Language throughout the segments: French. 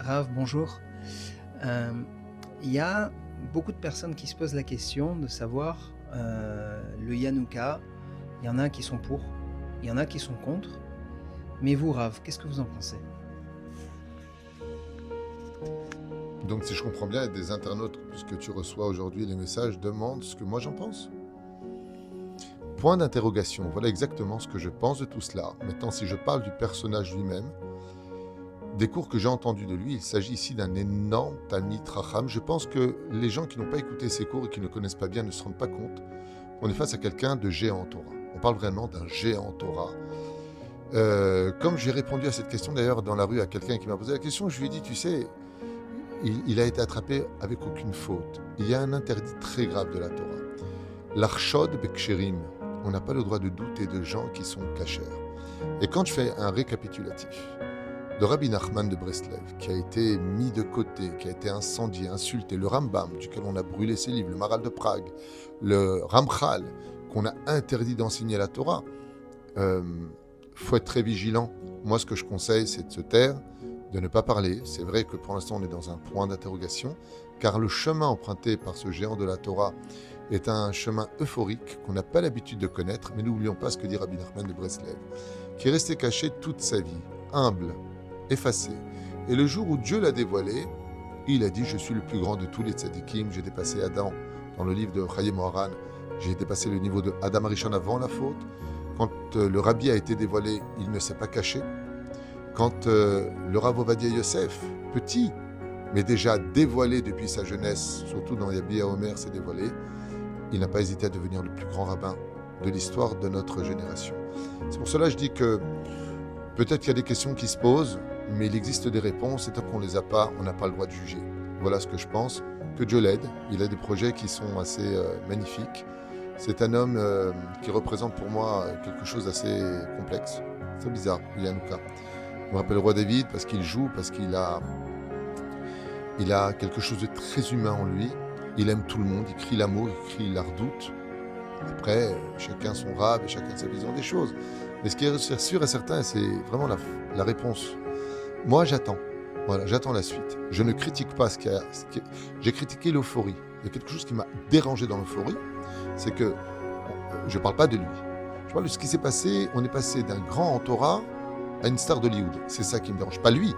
Rav, bonjour. Euh, Il y a beaucoup de personnes qui se posent la question de savoir le Yanouka. Il y en a qui sont pour, il y en a qui sont contre. Mais vous, Rav, qu'est-ce que vous en pensez? Donc, si je comprends bien, des internautes, puisque tu reçois aujourd'hui les messages, demandent ce que moi j'en pense. Point d'interrogation, voilà exactement ce que je pense de tout cela. Maintenant, si je parle du personnage lui-même, des cours que j'ai entendus de lui, il s'agit ici d'un énorme Talmid Racham. Je pense que les gens qui n'ont pas écouté ces cours et qui ne connaissent pas bien ne se rendent pas compte qu'on est face à quelqu'un de géant en Torah. On parle vraiment d'un géant en Torah. Comme j'ai répondu à cette question d'ailleurs dans la rue à quelqu'un qui m'a posé la question, je lui ai dit, tu sais, il a été attrapé avec aucune faute. Il y a un interdit très grave de la Torah. L'archod beksherim. On n'a pas le droit de douter de gens qui sont cachers. Et quand je fais un récapitulatif de Rabbi Nachman de Breslev, qui a été mis de côté, qui a été incendié, insulté, le Rambam, duquel on a brûlé ses livres, le Maral de Prague, le Ramchal, qu'on a interdit d'enseigner la Torah, faut être très vigilant. Moi, ce que je conseille, c'est de se taire, de ne pas parler. C'est vrai que pour l'instant, on est dans un point d'interrogation, car le chemin emprunté par ce géant de la Torah est un chemin euphorique qu'on n'a pas l'habitude de connaître, mais n'oublions pas ce que dit Rabbi Nachman de Breslev, qui est resté caché toute sa vie, humble, effacé. Et le jour où Dieu l'a dévoilé, il a dit « Je suis le plus grand de tous les tzadikim, j'ai dépassé Adam ». Dans le livre de Chaim Moharan, j'ai dépassé le niveau de Adam Arishon avant la faute. Quand le Rabbi a été dévoilé, il ne s'est pas caché. Quand le Rav Ovadia Yosef, petit, mais déjà dévoilé depuis sa jeunesse, surtout dans Yabia Omer, s'est dévoilé, il n'a pas hésité à devenir le plus grand rabbin de l'histoire de notre génération. C'est pour cela que je dis que peut-être qu'il y a des questions qui se posent, mais il existe des réponses, et tant qu'on ne les a pas, on n'a pas le droit de juger. Voilà ce que je pense. Que Dieu l'aide. Il a des projets qui sont assez magnifiques. C'est un homme qui représente pour moi quelque chose d'assez complexe. C'est bizarre, Yanouka. Je me rappelle le roi David parce qu'il joue, parce qu'il a quelque chose de très humain en lui. Il aime tout le monde, il crie l'amour, il crie la redoute. Après, chacun son rave et chacun sa vision des choses. Mais ce qui est sûr et certain, c'est vraiment la réponse. Moi, j'attends. Voilà, j'attends la suite. Je ne critique pas j'ai critiqué l'euphorie. Il y a quelque chose qui m'a dérangé dans l'euphorie, c'est que je ne parle pas de lui. Je parle de ce qui s'est passé. On est passé d'un grand en Torah à une star d'Hollywood. C'est ça qui me dérange. Pas lui,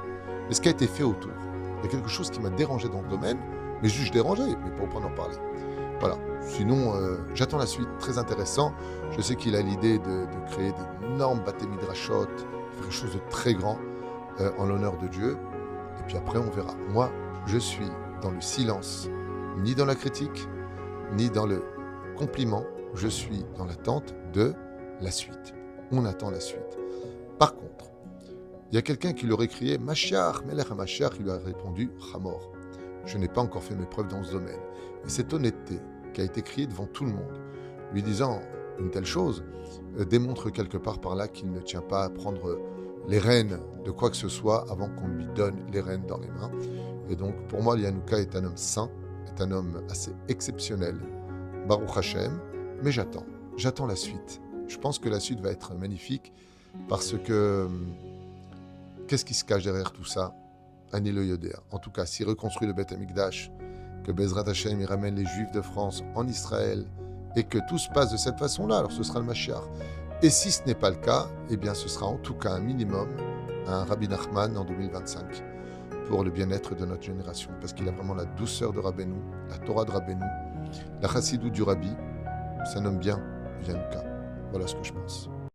mais ce qui a été fait autour. Il y a quelque chose qui m'a dérangé dans le domaine, mais juste dérangé, mais pas au point d'en parler. Voilà. Sinon, j'attends la suite. Très intéressant. Je sais qu'il a l'idée de créer d'énormes bâtés midrashot, quelque chose de très grand en l'honneur de Dieu. Et puis après, on verra. Moi, je suis dans le silence, ni dans la critique, ni dans le compliment. Je suis dans l'attente de la suite. On attend la suite. Par contre, il y a quelqu'un qui lui aurait crié « Mashiach, Melech HaMashiach », il lui a répondu « Hamor ». Je n'ai pas encore fait mes preuves dans ce domaine. Et cette honnêteté qui a été criée devant tout le monde, lui disant une telle chose, démontre quelque part par là qu'il ne tient pas à prendre les rênes de quoi que ce soit avant qu'on lui donne les rênes dans les mains. Et donc, pour moi, Yanouka est un homme saint, est un homme assez exceptionnel, Baruch Hashem, mais j'attends la suite. Je pense que la suite va être magnifique parce que qu'est-ce qui se cache derrière tout ça? Ani lo yodea. En tout cas, s'il reconstruit le Beth Amikdash, que Bezrat Hashem il ramène les Juifs de France en Israël et que tout se passe de cette façon-là, alors ce sera le Mashiach. Et si ce n'est pas le cas, eh bien ce sera en tout cas un minimum un Rabbi Nachman en 2025 pour le bien-être de notre génération, parce qu'il a vraiment la douceur de Rabbeinu, la Torah de Rabbeinu, la chassidut du Rabbi. C'est un homme bien, Yanouka. Voilà ce que je pense.